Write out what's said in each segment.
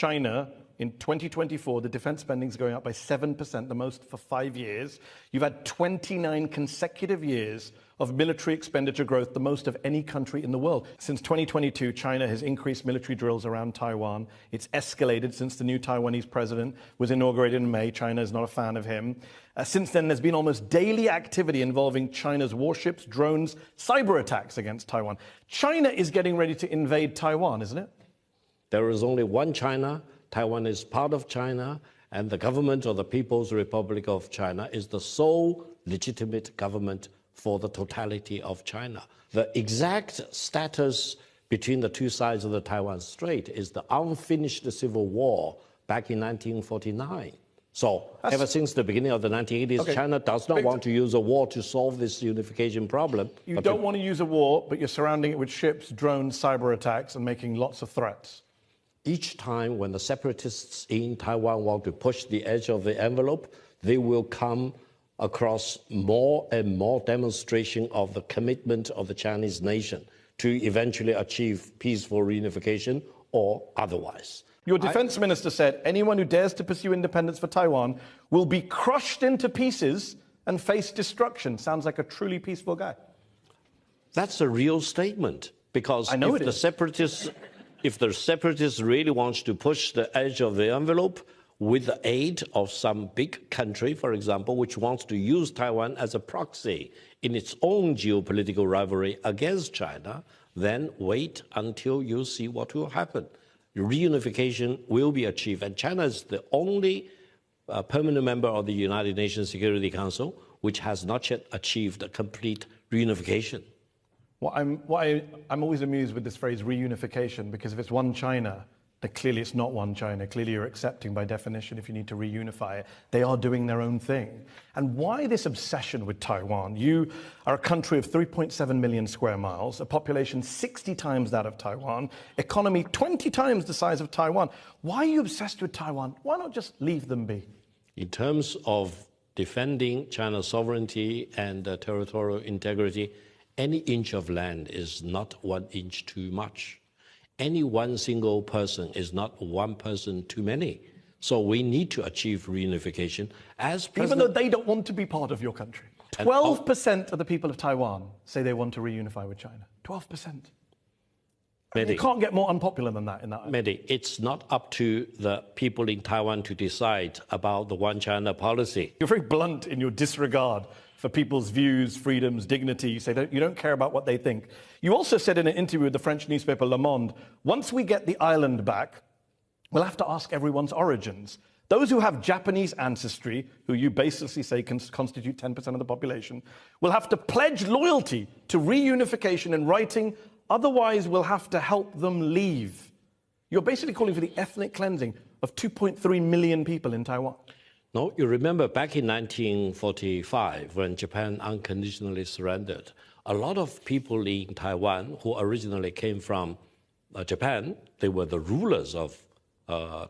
China, in 2024, the defense spending is going up by 7%, the most for 5 years. You've had 29 consecutive years of military expenditure growth, the most of any country in the world. Since 2022, China has increased military drills around Taiwan. It's escalated since the new Taiwanese president was inaugurated in May. China is not a fan of him. Since then, there's been almost daily activity involving China's warships, drones, cyber attacks against Taiwan. China is getting ready to invade Taiwan, isn't it? There is only one China. Taiwan is part of China, and the government of the People's Republic of China is the sole legitimate government for the totality of China. The exact status between the two sides of the Taiwan Strait is the unfinished civil war back in 1949. So ever since the beginning of the 1980s, China does not want to use a war to solve this unification problem. You don't want to use a war, but you're surrounding it with ships, drones, cyber attacks, and making lots of threats. Each time when the separatists in Taiwan want to push the edge of the envelope, they will come across more and more demonstration of the commitment of the Chinese nation to eventually achieve peaceful reunification or otherwise. Your defense minister said anyone who dares to pursue independence for Taiwan will be crushed into pieces and face destruction. Sounds like a truly peaceful guy. That's a real statement, because if the separatists really want to push the edge of the envelope with the aid of some big country, for example, which wants to use Taiwan as a proxy in its own geopolitical rivalry against China, then wait until you see what will happen. Reunification will be achieved, and China is the only permanent member of the United Nations Security Council which has not yet achieved a complete reunification. Well, I'm always amused with this phrase reunification, because if it's one China, then clearly it's not one China. Clearly you're accepting by definition if you need to reunify it. They are doing their own thing. And why this obsession with Taiwan? You are a country of 3.7 million square miles, a population 60 times that of Taiwan, economy 20 times the size of Taiwan. Why are you obsessed with Taiwan? Why not just leave them be? In terms of defending China's sovereignty and territorial integrity, any inch of land is not 1 inch too much. Any one single person is not one person too many. So we need to achieve reunification. Even though they don't want to be part of your country. 12% of the people of Taiwan say they want to reunify with China. 12%. You can't get more unpopular than that in that. Mehdi, it's not up to the people in Taiwan to decide about the one China policy. You're very blunt in your disregard for people's views, freedoms, dignity. You say you don't care about what they think. You also said in an interview with the French newspaper Le Monde, once we get the island back, we'll have to ask everyone's origins. Those who have Japanese ancestry, who you basically say can constitute 10% of the population, will have to pledge loyalty to reunification in writing. Otherwise, we'll have to help them leave. You're basically calling for the ethnic cleansing of 2.3 million people in Taiwan. No, you remember back in 1945, when Japan unconditionally surrendered, a lot of people in Taiwan who originally came from Japan, they were the rulers of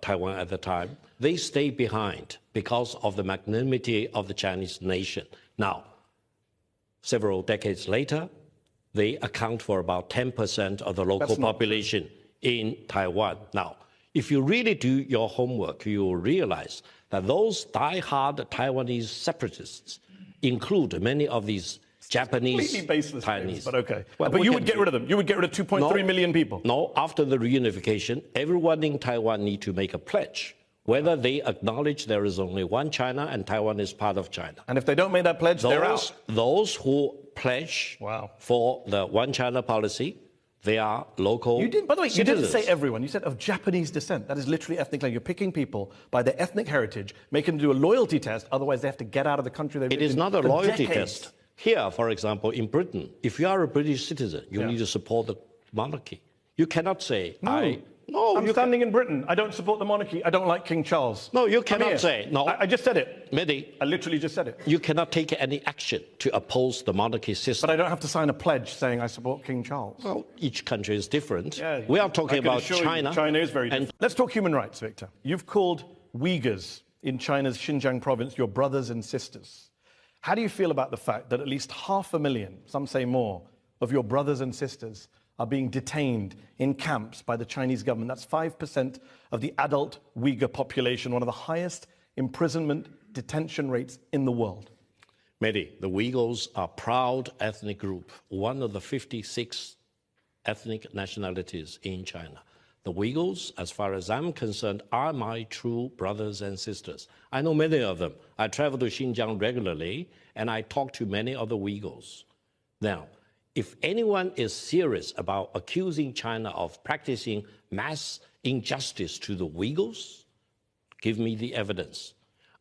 Taiwan at the time, they stayed behind because of the magnanimity of the Chinese nation. Now, several decades later, they account for about 10% of the local population in Taiwan. Now, if you really do your homework, you will realize that those die-hard Taiwanese separatists include many of these Japanese Chinese. But okay. But you would get rid of them. You would get rid of 2.3 million people. No, after the reunification, everyone in Taiwan needs to make a pledge whether they acknowledge there is only one China and Taiwan is part of China. And if they don't make that pledge, they're out. Those who pledge for the one China policy, they are local citizens. By the way, you didn't say everyone. You said of Japanese descent. That is literally ethnic cleansing. You're picking people by their ethnic heritage, making them do a loyalty test. Otherwise, they have to get out of the country they've lived in. It is not a loyalty test. Here, for example, in Britain, if you are a British citizen, you need to support the monarchy. You cannot say, I'm standing in Britain. I don't support the monarchy. I don't like King Charles. No, you cannot say. No, I just said it. Mehdi, I literally just said it. You cannot take any action to oppose the monarchy system. But I don't have to sign a pledge saying I support King Charles. Well, each country is different. We are talking about China. China is very different. Let's talk human rights, Victor. You've called Uyghurs in China's Xinjiang province your brothers and sisters. How do you feel about the fact that at least 500,000, some say more, of your brothers and sisters are being detained in camps by the Chinese government. That's 5% of the adult Uyghur population, one of the highest imprisonment detention rates in the world. Mehdi, the Uyghurs are a proud ethnic group, one of the 56 ethnic nationalities in China. The Uyghurs, as far as I'm concerned, are my true brothers and sisters. I know many of them. I travel to Xinjiang regularly, and I talk to many of the Uyghurs. Now, if anyone is serious about accusing China of practicing mass injustice to the Uyghurs, give me the evidence.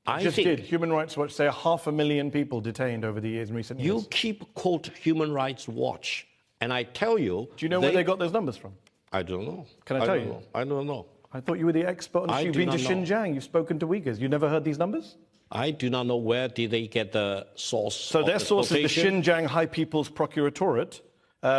I Just think did. Human Rights Watch say 500,000 people detained over the years in recent years. you keep quote Human Rights Watch, and I tell you... Do you know where they got those numbers from? I don't know. Can I tell you? I don't know. I thought you were the expert on You've been to Xinjiang. You've spoken to Uyghurs. You never heard these numbers? I do not know where did they get the source. So their source is the Xinjiang High People's Procuratorate,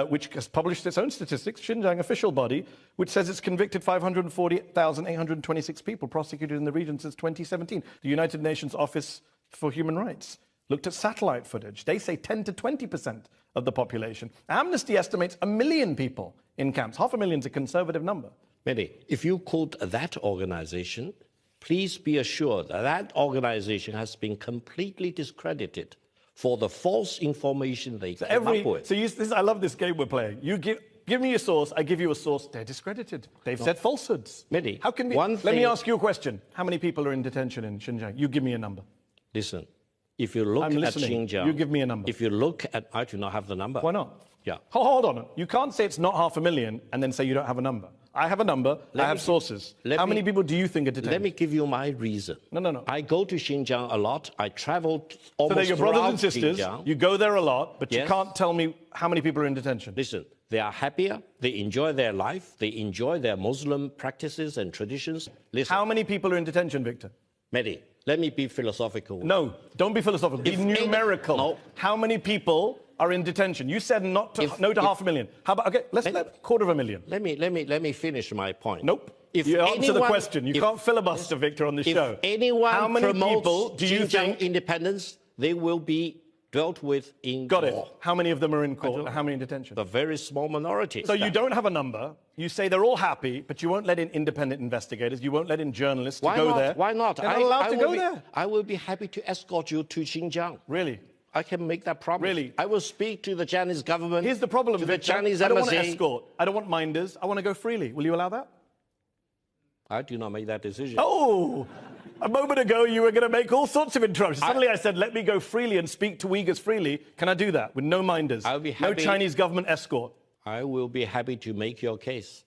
which has published its own statistics, Xinjiang official body, which says it's convicted 540,826 people prosecuted in the region since 2017. The United Nations Office for Human Rights looked at satellite footage. They say 10 to 20% of the population. Amnesty estimates 1 million people in camps. 500,000 is a conservative number. Mehdi, if you quote that organization, please be assured that that organization has been completely discredited for the false information they came up with. I love this game we're playing. You give me a source, I give you a source. They're discredited. They've said falsehoods. Mehdi, how can we? Let me ask you a question. How many people are in detention in Xinjiang? You give me a number. Listen, if you look at Xinjiang, you give me a number. If you look at, I do not have the number. Why not? Yeah. Hold on. You can't say it's not 500,000 and then say you don't have a number. I have a number. I have sources. How many people do you think are detained? Let me give you my reason. No. I go to Xinjiang a lot. I travel almost So they're your brothers and sisters. Xinjiang. You go there a lot, but Yes. you can't tell me how many people are in detention. Listen, they are happier. They enjoy their life. They enjoy their Muslim practices and traditions. Listen. How many people are in detention, Victor? Mehdi, let me be philosophical. No, don't be philosophical. Be numerical. No. How many people are in detention? You said no to 500,000. How about, okay, let's let 250,000. Let me finish my point. Nope. You answer the question. You can't filibuster, Victor, on this show. Anyone how many promotes people do you Xinjiang think independence, they will be dealt with in Got court. it. How many of them are in court and how many in detention? A very small minority. So you don't have a number. You say they're all happy, but you won't let in independent investigators. You won't let in journalists to go there. Why not? They're not allowed to go there. I will be happy to escort you to Xinjiang. Really? I can make that promise. Really? I will speak to the Chinese government. Here's the problem, to Victor. the Chinese I don't embassy. want to escort. I don't want minders. I want to go freely. Will you allow that? I do not make that decision. Oh, a moment ago you were going to make all sorts of interruptions. Suddenly I said, let me go freely and speak to Uyghurs freely. Can I do that with no minders? I'll be happy. No Chinese government escort. I will be happy to make your case.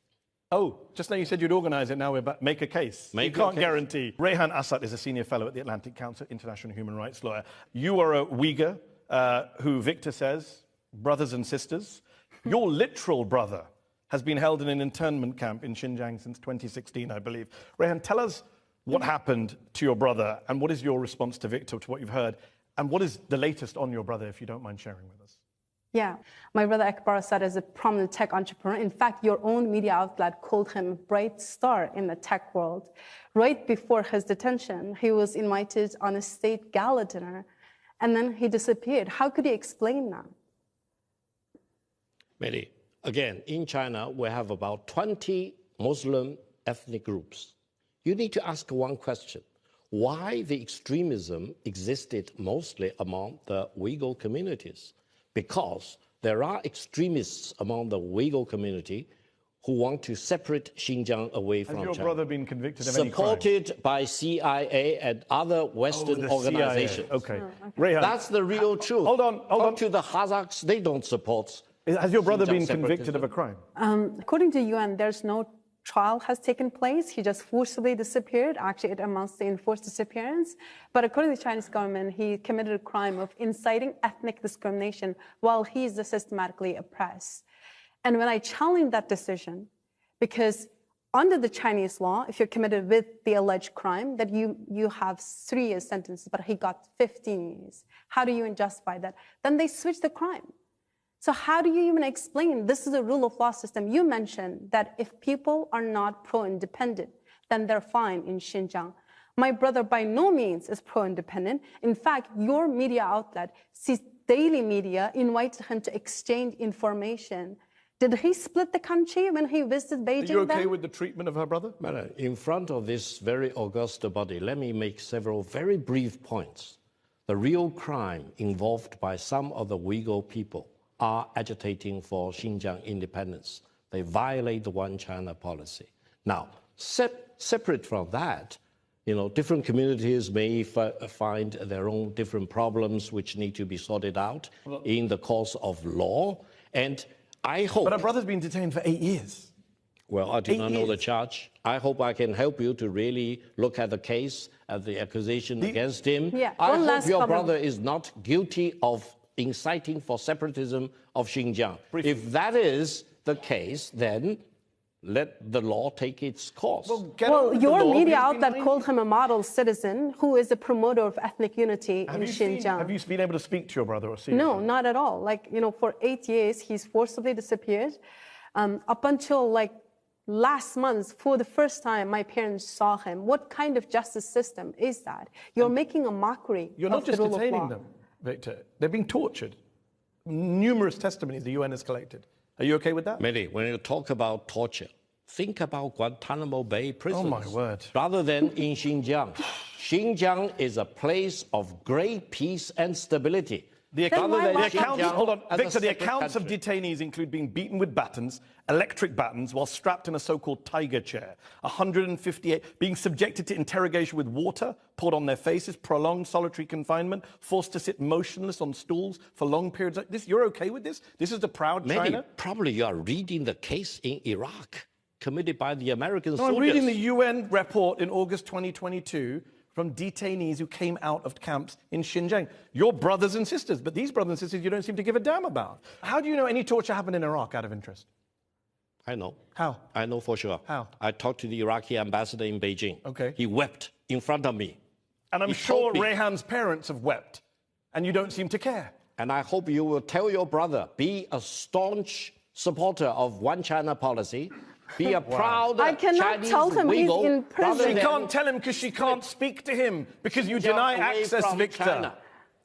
Oh, just now you said you'd organize it. Now we're back. Make a case. You can't guarantee. Rehan Assad is a senior fellow at the Atlantic Council, international human rights lawyer. You are a Uyghur who, Victor says, brothers and sisters. Your literal brother has been held in an internment camp in Xinjiang since 2016, I believe. Rehan, tell us what happened to your brother and what is your response to Victor, to what you've heard, and what is the latest on your brother, if you don't mind sharing with us. Yeah, my brother Akbar Assad is a prominent tech entrepreneur. In fact, your own media outlet called him a bright star in the tech world. Right before his detention, he was invited on a state gala dinner, and then he disappeared. How could you explain that? Mehdi, again, in China, we have about 20 Muslim ethnic groups. You need to ask one question. Why the extremism existed mostly among the Uyghur communities? Because there are extremists among the Uyghur community who want to separate Xinjiang away from China. Has your brother been convicted of any crime? Supported by CIA and other Western organizations. Okay. Rehan, that's the real truth. Hold on. Talk to the Kazakhs, they don't support. Has your brother been Xinjiang convicted of a crime? According to UN, there's no trial has taken place. He just forcibly disappeared. Actually, it amounts to enforced disappearance. But according to the Chinese government, he committed a crime of inciting ethnic discrimination while he is systematically oppressed. And when I challenge that decision, because under the Chinese law, if you're committed with the alleged crime, that you have 3 years sentence, but he got 15 years. How do you justify that? Then they switch the crime. So how do you even explain this is a rule of law system? You mentioned that if people are not pro-independent, then they're fine in Xinjiang. My brother by no means is pro-independent. In fact, your media outlet, sees daily media, invites him to exchange information Did he split the country when he visited Beijing? Are you okay then? with the treatment of her brother? In front of this very august body, let me make several very brief points. The real crime involved by some of the Uyghur people are agitating for Xinjiang independence. They violate the One China policy. Now, separate from that, different communities may find their own different problems which need to be sorted out in the course of law. And I hope... But her brother's been detained for 8 years. Well, I do not know the charge. I hope I can help you to really look at the case, at the accusation against him. Yeah, I hope your brother is not guilty of inciting for separatism of Xinjiang. Briefly. If that is the case, then let the law take its course. Well, your media outlet called him a model citizen who is a promoter of ethnic unity in Xinjiang. Have you been able to speak to your brother or see him? No, not at all. For 8 years, he's forcibly disappeared. Up until last month, for the first time, my parents saw him. What kind of justice system is that? You're making a mockery You're not of the just rule of law. detaining them, Victor. They're being tortured. Numerous testimonies the UN has collected. Are you okay with that? Mehdi, when you talk about torture, think about Guantanamo Bay prisons. Oh, my word. Rather than in Xinjiang. Xinjiang is a place of great peace and stability. The accounts, hold on, Victor, the accounts country. of detainees include being beaten with batons, electric batons, while strapped in a so-called tiger chair. 158 being subjected to interrogation with water poured on their faces, prolonged solitary confinement, forced to sit motionless on stools for long periods like this. You're okay with this? This is the proud China? Maybe, probably you are reading the case in Iraq committed by the American soldiers. I'm reading the UN report in August 2022 from detainees who came out of camps in Xinjiang. Your brothers and sisters, but these brothers and sisters you don't seem to give a damn about. How do you know any torture happened in Iraq out of interest? I know. How? I know for sure. How? I talked to the Iraqi ambassador in Beijing. Okay. He wept in front of me. And I'm sure Rehan's parents have wept, and you don't seem to care. And I hope you will tell your brother, be a staunch supporter of One China policy, be a proud I cannot Chinese tell him he's Uyghur, in prison. She can't tell him because she can't speak to him because you deny access, Victor. China.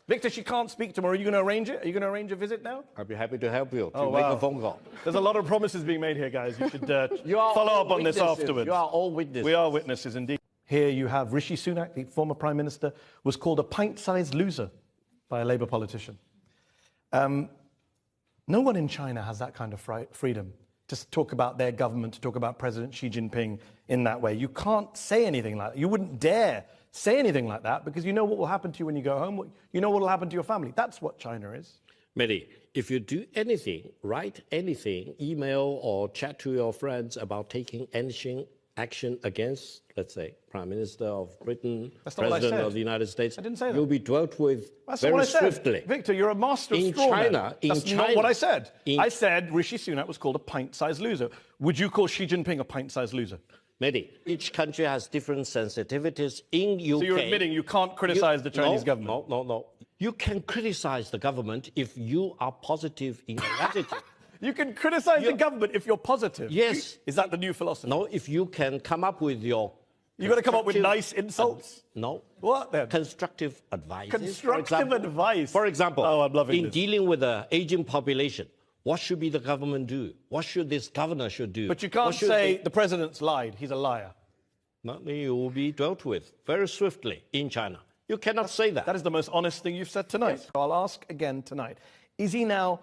Victor, she can't speak to him. Are you going to arrange it? Are you going to arrange a visit now? I'll be happy to help you to make a phone call. There's a lot of promises being made here, guys. You should follow up on this afterwards. You are all witnesses. We are witnesses, indeed. Here you have Rishi Sunak, the former Prime Minister, was called a pint-sized loser by a Labour politician. No one in China has that kind of freedom to talk about their government, to talk about President Xi Jinping in that way. You can't say anything like that. You wouldn't dare say anything like that because you know what will happen to you when you go home. You know what will happen to your family. That's what China is. Mehdi, if you do anything, write anything, email or chat to your friends about taking anything action against, let's say, Prime Minister of Britain, President of the United States, I didn't say that. You'll be dealt with That's very what I said. swiftly. Victor, you're a master of straw man. That's not what I said. I said Rishi Sunak was called a pint-sized loser. Would you call Xi Jinping a pint-sized loser? Mehdi, each country has different sensitivities. In UK... So you're admitting you can't criticize the Chinese government? No. You can criticize the government if you are positive in your attitude. You can criticize the government if you're positive. Yes. Is that the new philosophy? No, if you can come up with your... You've got to come up with nice insults? No. What then? Constructive advice. Constructive advice? For example, I'm loving in dealing with the aging population, what should be the government do? What should this governor should do? But you can't say the president's lied. He's a liar. No, you will be dealt with very swiftly in China. You cannot say that. That is the most honest thing you've said tonight. Yes. I'll ask again tonight. Is he now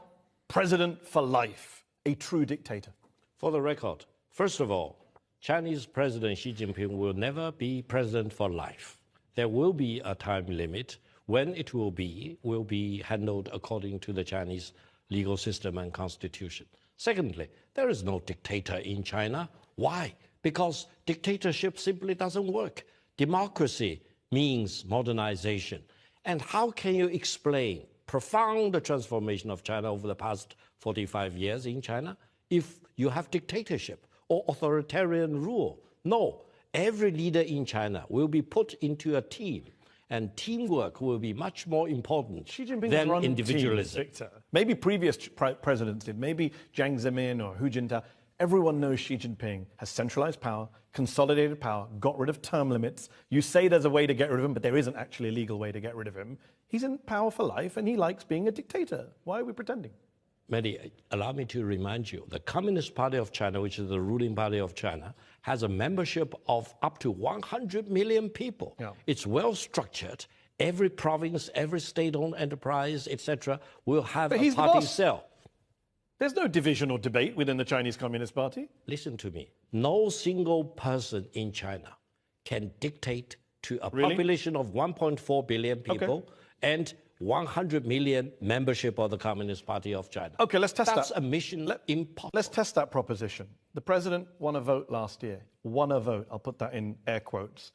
president for life, a true dictator? For the record, first of all, Chinese President Xi Jinping will never be president for life. There will be a time limit. When it will be handled according to the Chinese legal system and constitution. Secondly, there is no dictator in China. Why? Because dictatorship simply doesn't work. Democracy means modernization. And how can you explain profound transformation of China over the past 45 years in China if you have dictatorship or authoritarian rule? No, every leader in China will be put into a team, and teamwork will be much more important than individualism. Victor. Maybe previous presidents did, maybe Jiang Zemin or Hu Jintao. Everyone knows Xi Jinping has centralized power, consolidated power, got rid of term limits. You say there's a way to get rid of him, but there isn't actually a legal way to get rid of him. He's in power for life, and he likes being a dictator. Why are we pretending? Mehdi, allow me to remind you, the Communist Party of China, which is the ruling party of China, has a membership of up to 100 million people. Yeah. It's well structured. Every province, every state-owned enterprise, etc., will have But a he's the party boss. cell. There's no division or debate within the Chinese Communist Party. Listen to me. No single person in China can dictate to a Really? population of 1.4 billion people and 100 million membership of the Communist Party of China. Okay, let's test That's that. a mission impossible. Let's test that proposition. The president won a vote last year. Won a vote. I'll put that in air quotes.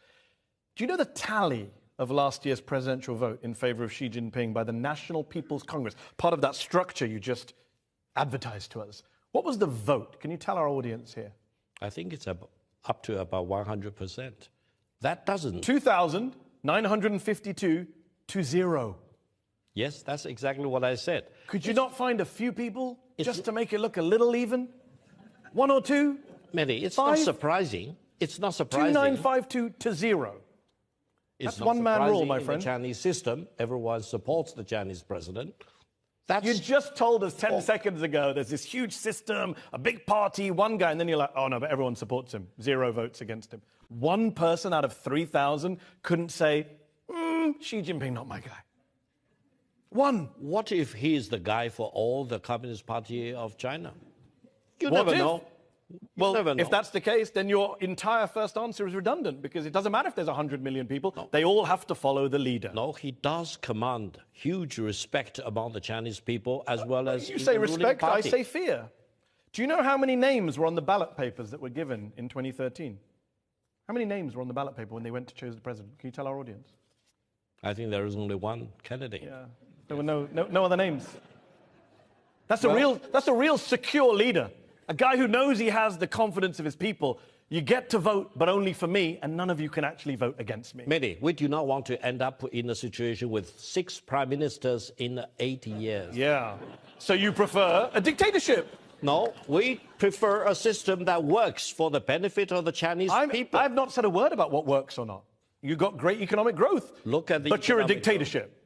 Do you know the tally of last year's presidential vote in favor of Xi Jinping by the National People's Congress? Part of that structure you just advertised to us. What was the vote? Can you tell our audience here? I think it's up to about 100%. That doesn't. 2,952 to 0. Yes, that's exactly what I said. Could you not find a few people just to make it look a little even? One or two? Mehdi, it's Five? not surprising. It's not surprising. 2,952 to 0. It's That's not one-man rule, surprising my in friend. the Chinese system, everyone supports the Chinese president. That's You just told us 10 seconds ago there's this huge system, a big party, one guy, and then you're like, oh no, but everyone supports him. 0 votes against him. One person out of 3,000 couldn't say, Xi Jinping, not my guy. One. What if he is the guy for all the Communist Party of China? You What never if? know. Well, never know. if that's the case, then your entire first answer is redundant because it doesn't matter if there's 100 million people. They all have to follow the leader. No, he does command huge respect among the Chinese people as well as You in say the ruling respect, I party. say fear. Do you know how many names were on the ballot papers that were given in 2013? How many names were on the ballot paper when they went to choose the president? Can you tell our audience? I think there is only one candidate. Yeah, there were no other names. That's a real secure leader. A guy who knows he has the confidence of his people. You get to vote, but only for me, and none of you can actually vote against me. Mehdi, we do not want to end up in a situation with 6 prime ministers in 80 years. Yeah. So you prefer a dictatorship? No, we prefer a system that works for the benefit of the Chinese people. I've not said a word about what works or not. You got great economic growth. Look at the But you're a economic dictatorship. growth.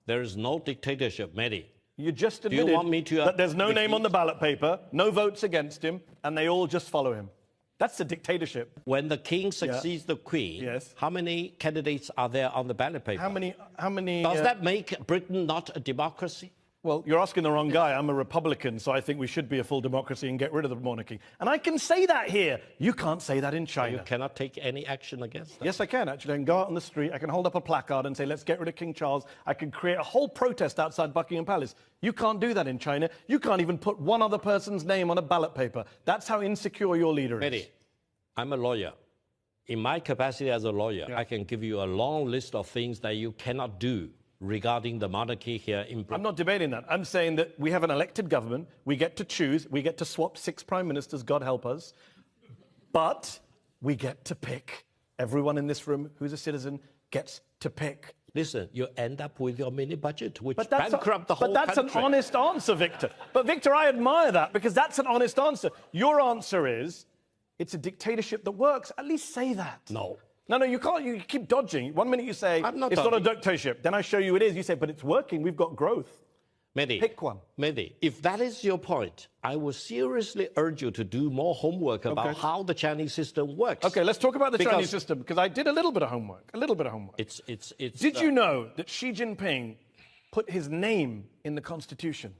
There is no dictatorship, Mehdi. You just you admitted want me to, that there's no name repeat? on the ballot paper, no votes against him, and they all just follow him. That's a dictatorship. When the king succeeds the queen, Yes. how many candidates are there on the ballot paper? How many? Does that make Britain not a democracy? Well, you're asking the wrong guy. I'm a Republican, so I think we should be a full democracy and get rid of the monarchy. And I can say that here. You can't say that in China. You cannot take any action against that. Yes, I can, actually. I can go out on the street, I can hold up a placard and say, let's get rid of King Charles. I can create a whole protest outside Buckingham Palace. You can't do that in China. You can't even put one other person's name on a ballot paper. That's how insecure your leader is. Mehdi, I'm a lawyer. In my capacity as a lawyer, I can give you a long list of things that you cannot do regarding the monarchy here in Britain. I'm not debating that. I'm saying that we have an elected government. We get to choose. We get to swap 6 prime ministers, God help us. But we get to pick. Everyone in this room who's a citizen gets to pick. Listen, you end up with your mini budget, which But that's, bankrupt the whole but that's country. an honest answer, Victor. But Victor, I admire that because that's an honest answer. Your answer is, it's a dictatorship that works. At least say that. No. No, you can't. You keep dodging. One minute you say, I'm not it's not a dodging. dictatorship. Then I show you it is. You say, but it's working. We've got growth. Mehdi, Pick one. Mehdi, if that is your point, I will seriously urge you to do more homework about how the Chinese system works. Okay, let's talk about the Because- Chinese system because I did a little bit of homework. It's Did you know that Xi Jinping put his name in the Constitution?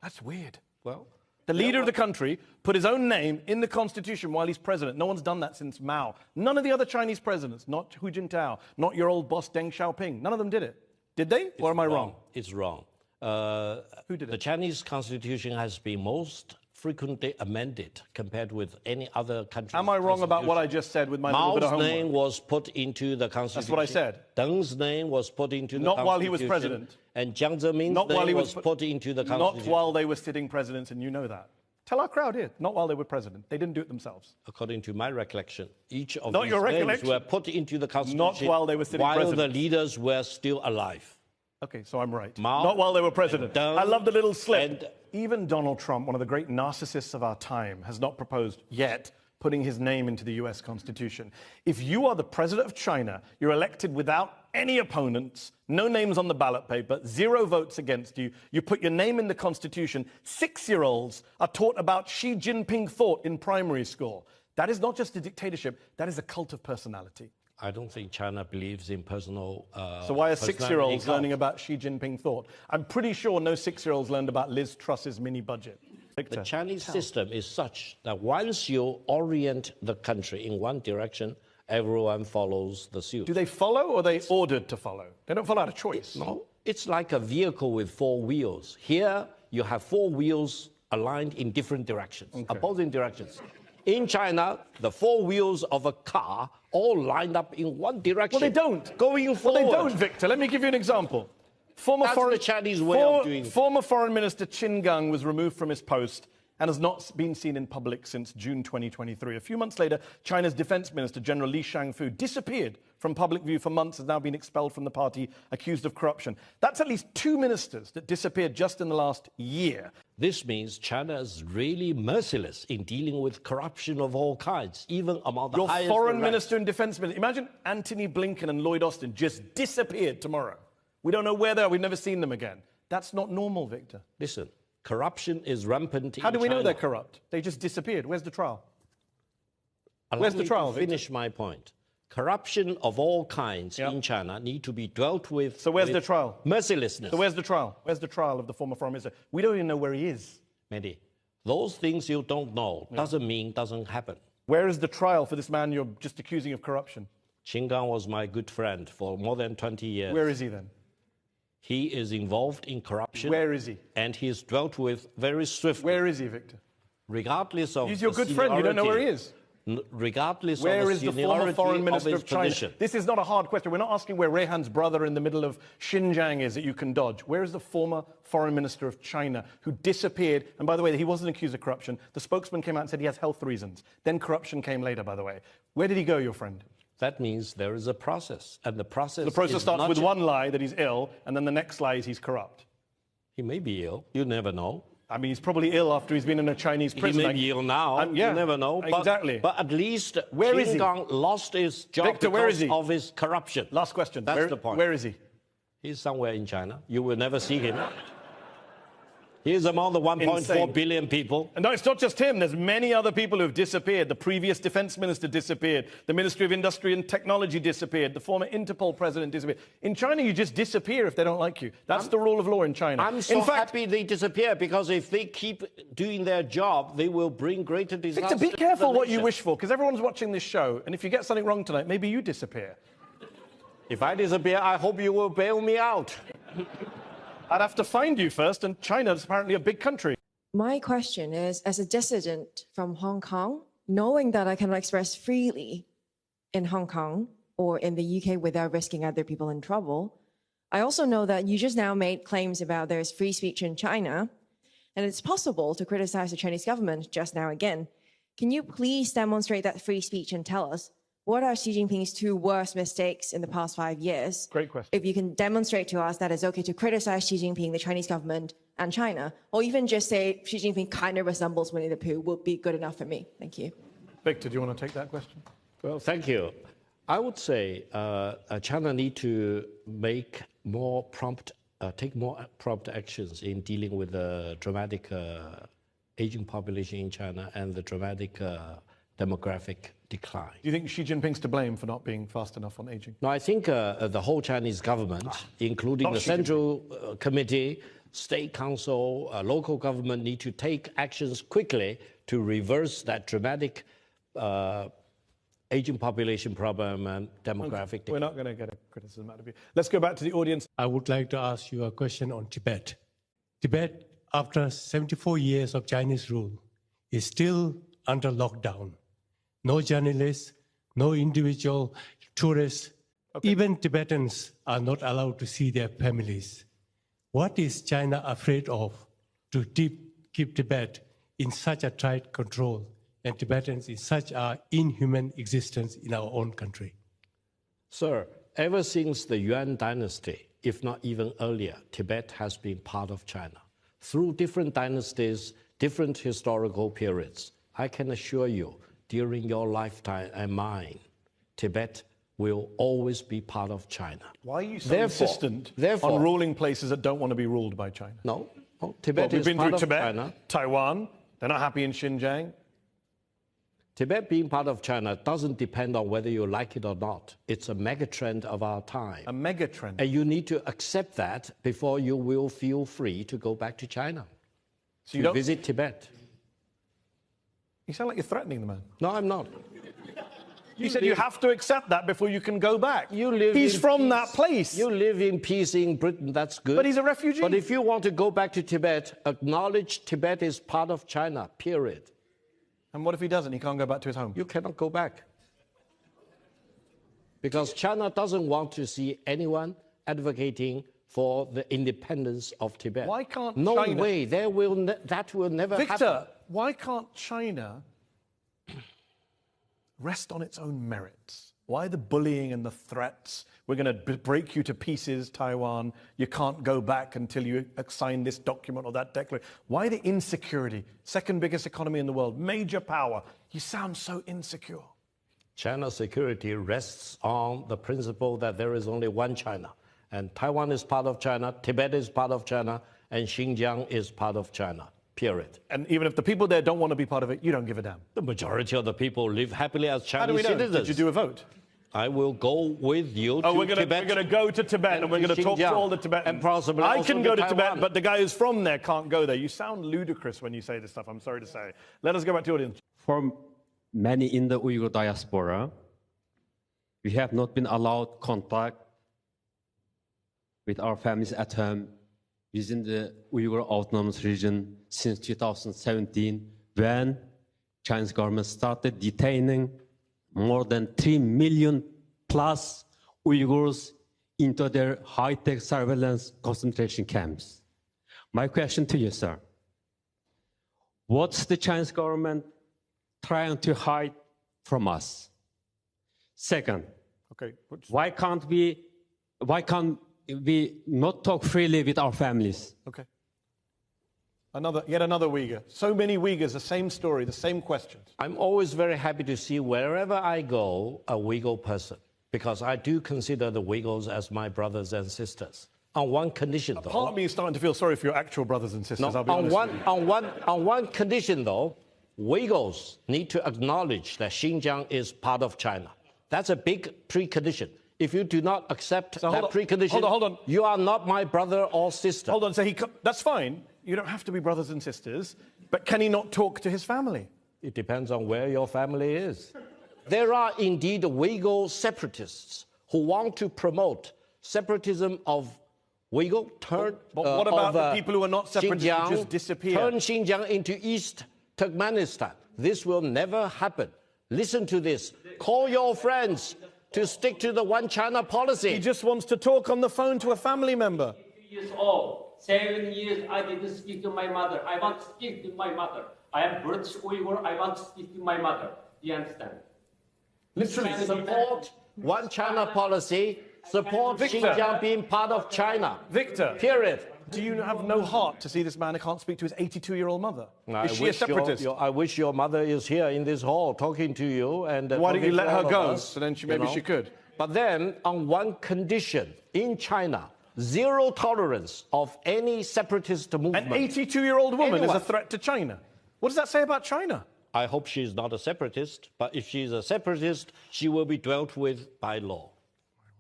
That's weird. Well, The leader of the country put his own name in the Constitution while he's president. No one's done that since Mao. None of the other Chinese presidents, not Hu Jintao, not your old boss Deng Xiaoping, none of them did it. Did they? Or am I wrong? It's wrong. Who did The it? Chinese constitution has been most frequently amended compared with any other country. Am I wrong about what I just said with my little bit of Mao's homework? name was put into the constitution. what I said. Deng's name was put into the Not constitution. while he was president. And Jiang Zemin's Not while name he was was put into the Not constitution. while they were sitting presidents, and you know that. Tell our crowd here, not while they were president. They didn't do it themselves. According to my recollection, each of Not these your names recollection. were put into the constitution while they were sitting while presidents. the leaders were still alive. Okay, so I'm right. Mao Not while they were president. and Deng I love the little slip. and- Even Donald Trump, one of the great narcissists of our time, has not proposed yet putting his name into the US Constitution. If you are the president of China, you're elected without any opponents, no names on the ballot paper, 0 votes against you, you put your name in the Constitution, 6-year-olds are taught about Xi Jinping thought in primary school. That is not just a dictatorship, that is a cult of personality. I don't think China believes in personal. So why are 6-year-olds learning about Xi Jinping thought? I'm pretty sure no 6-year-olds learned about Liz Truss's mini budget. Victor, the Chinese system is such that once you orient the country in one direction, everyone follows the suit. do they follow or are they ordered to follow? They don't follow out of choice. No, it's like a vehicle with 4 wheels. Here, you have 4 wheels aligned in different directions, opposing directions. In China, the 4 wheels of a car all lined up in one direction. Well, they don't. Going forward. Well, they don't, Victor. Let me give you an example. That's the Chinese way of doing it. Former Foreign Minister Qin Gang was removed from his post and has not been seen in public since June 2023. A few months later, China's Defense Minister, General Li Shangfu, disappeared from public view for months, has now been expelled from the party, accused of corruption. That's at least 2 ministers that disappeared just in the last year. This means China is really merciless in dealing with corruption of all kinds, even among the highest Your foreign ranks. minister and defense minister, imagine Antony Blinken and Lloyd Austin just disappeared tomorrow. We don't know where they are, we've never seen them again. That's not normal, Victor. Listen, corruption is rampant in China. How do we know they're corrupt? They just disappeared. Where's the trial? Where's the trial, Victor? Finish my point. Corruption of all kinds in China need to be dealt with. So where's the trial? Mercilessness. So where's the trial? Where's the trial of the former foreign minister? We don't even know where he is. Mehdi, those things you don't know doesn't mean doesn't happen. Where is the trial for this man you're just accusing of corruption? Qin Gang was my good friend for more than 20 years. Where is he then? He is involved in corruption. Where is he? And he is dealt with very swiftly. Where is he, Victor? Regardless of He's your good friend. You don't know where he is. Regardless Where of the is the former foreign minister of China? position. This is not a hard question. We're not asking where Rehan's brother in the middle of Xinjiang is that you can dodge. Where is the former foreign minister of China who disappeared? And by the way, he wasn't accused of corruption. The spokesman came out and said he has health reasons. Then corruption came later, by the way. Where did he go, your friend? That means there is a process. And the process starts with one lie that he's ill, and then the next lie is he's corrupt. He may be ill. You never know. I mean, he's probably ill after he's been in a Chinese prison. He may be ill now. You never know. Exactly. But at least where is he? Qin Gang lost his job Victor, where is because he? of his corruption. Last question. That's the point. Where is he? He's somewhere in China. You will never see him. He is among the 1.4 billion people. And no, it's not just him. There's many other people who have disappeared. The previous defense minister disappeared. The Ministry of Industry and Technology disappeared. The former Interpol president disappeared. In China, you just disappear if they don't like you. That's the rule of law in China. I'm so happy they disappear, because if they keep doing their job, they will bring greater disaster. Victor, be careful what you wish for, because everyone's watching this show. And if you get something wrong tonight, maybe you disappear. If I disappear, I hope you will bail me out. I'd have to find you first, and China's apparently a big country. My question is, as a dissident from Hong Kong, knowing that I cannot express freely in Hong Kong or in the UK without risking other people in trouble, I also know that you just now made claims about there's free speech in China, and it's possible to criticize the Chinese government just now again. Can you please demonstrate that free speech and tell us what are Xi Jinping's 2 worst mistakes in the past 5 years? Great question. If you can demonstrate to us that it's okay to criticize Xi Jinping, the Chinese government, and China, or even just say Xi Jinping kind of resembles Winnie the Pooh, would be good enough for me. Thank you. Victor, do you want to take that question? Well, thank you. I would say China need to make more prompt, take more prompt actions in dealing with the dramatic aging population in China and the dramatic demographic decline. Do you think Xi Jinping's to blame for not being fast enough on aging? No, I think the whole Chinese government, including the Central Committee, State Council, local government, need to take actions quickly to reverse that dramatic aging population problem and demographic decline. We're not going to get a criticism out of you. Let's go back to the audience. I would like to ask you a question on Tibet. Tibet, after 74 years of Chinese rule, is still under lockdown. No journalists, no individual tourists, even Tibetans are not allowed to see their families. What is China afraid of to keep Tibet in such a tight control and Tibetans in such an inhuman existence in our own country? Sir, ever since the Yuan dynasty, if not even earlier, Tibet has been part of China. Through different dynasties, different historical periods, I can assure you, during your lifetime and mine, Tibet will always be part of China. Why are you so insistent on ruling places that don't want to be ruled by China? No, Tibet is we've been part through of Tibet, China. Taiwan, they're not happy in Xinjiang. Tibet being part of China doesn't depend on whether you like it or not. It's a megatrend of our time. A megatrend. And you need to accept that before you will feel free to go back to China, So you don't visit Tibet. You sound like you're threatening the man. No, I'm not. You said you have to accept that before you can go back. He's from that place. You live in peace in Britain, that's good. But he's a refugee. But if you want to go back to Tibet, acknowledge Tibet is part of China, period. And what if he doesn't? He can't go back to his home? You cannot go back. Because China doesn't want to see anyone advocating for the independence of Tibet. Why can't No China... way. That will never happen. Victor, why can't China rest on its own merits? Why the bullying and the threats? We're going to break you to pieces, Taiwan. You can't go back until you sign this document or that declaration. Why the insecurity? Second biggest economy in the world, major power. You sound so insecure. China's security rests on the principle that there is only one China. And Taiwan is part of China, Tibet is part of China, and Xinjiang is part of China. Period. And even if the people there don't want to be part of it, you don't give a damn. The majority of the people live happily as Chinese How do we know? citizens. Did you do a vote? I will go with you to Tibet. We're going to go to Tibet and we're going to talk to all the Tibetans. And possibly I also can go to Taiwan. Tibet, but the guy who's from there can't go there. You sound ludicrous when you say this stuff, I'm sorry to say. Let us go back to the audience. For many in the Uyghur diaspora, we have not been allowed contact with our families at home within the Uyghur Autonomous Region since 2017, when Chinese government started detaining more than 3 million plus Uyghurs into their high-tech surveillance concentration camps. My question to you, sir, what's the Chinese government trying to hide from us? Second, why can't we not talk freely with our families? Okay. Yet another Uyghur. So many Uyghurs, the same story, the same questions. I'm always very happy to see wherever I go a Uyghur person, because I do consider the Uyghurs as my brothers and sisters. On one condition, though. Part of me is starting to feel sorry for your actual brothers and sisters. No, I'll be honest. On one condition, though, Uyghurs need to acknowledge that Xinjiang is part of China. That's a big precondition. If you do not accept that precondition, hold on. You are not my brother or sister. Hold on, so that's fine. You don't have to be brothers and sisters, but can he not talk to his family? It depends on where your family is. There are indeed Uyghur separatists who want to promote separatism of Uyghur, But what about the people who are not separatists who just disappear? Turn Xinjiang into East Turkmenistan. This will never happen. Listen to this. Call your friends to stick to the one China policy. He just wants to talk on the phone to a family member. years old. 7 years I didn't speak to my mother. I want to speak to my mother. I am British Uyghur. I want to speak to my mother. Do you understand? Literally support one China policy, support Xinjiang being part of China. Victor. Period. Do you have no heart to see this man who can't speak to his 82-year-old mother? Is she a separatist? I wish your mother is here in this hall talking to you. And why don't you let her go? Us, So then maybe she could. But then, on one condition, in China, zero tolerance of any separatist movement. An 82-year-old woman is a threat to China. What does that say about China? I hope she's not a separatist, but if she's a separatist, she will be dealt with by law.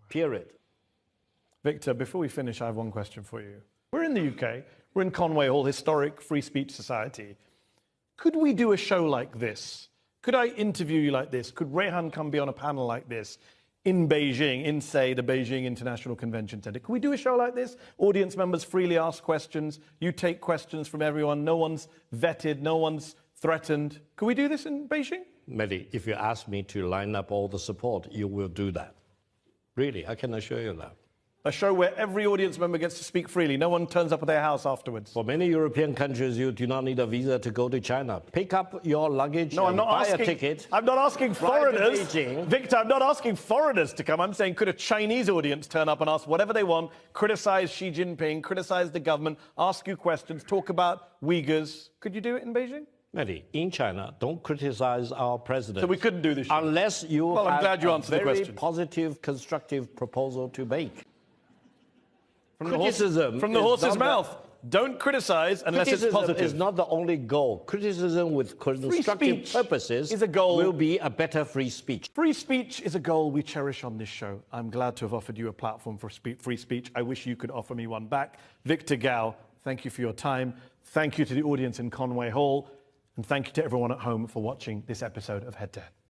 Period. Victor, before we finish, I have one question for you. We're in the UK. We're in Conway Hall, historic free speech society. Could we do a show like this? Could I interview you like this? Could Rehan come be on a panel like this in Beijing, in, say, the Beijing International Convention Center? Could we do a show like this? Audience members freely ask questions. You take questions from everyone. No one's vetted. No one's threatened. Could we do this in Beijing? Mehdi, if you ask me to line up all the support, you will do that. Really, I can assure you that. A show where every audience member gets to speak freely. No one turns up at their house afterwards. For many European countries, you do not need a visa to go to China. Pick up your luggage and buy a ticket. I'm not asking foreigners. Beijing. Victor, I'm not asking foreigners to come. I'm saying could a Chinese audience turn up and ask whatever they want, criticize Xi Jinping, criticize the government, ask you questions, talk about Uyghurs. Could you do it in Beijing? Mehdi, in China, don't criticize our president. So we couldn't do this show. Unless you Well, I'm have glad you a answered the very question. positive, constructive proposal to make. From Criticism the is horse's not the- mouth. Don't criticize unless it's Criticism positive. is not the only goal. Criticism with constructive speech purposes is a goal. will be a better free speech. Free speech is a goal we cherish on this show. I'm glad to have offered you a platform for free speech. I wish you could offer me one back. Victor Gao, thank you for your time. Thank you to the audience in Conway Hall. And thank you to everyone at home for watching this episode of Head to Head.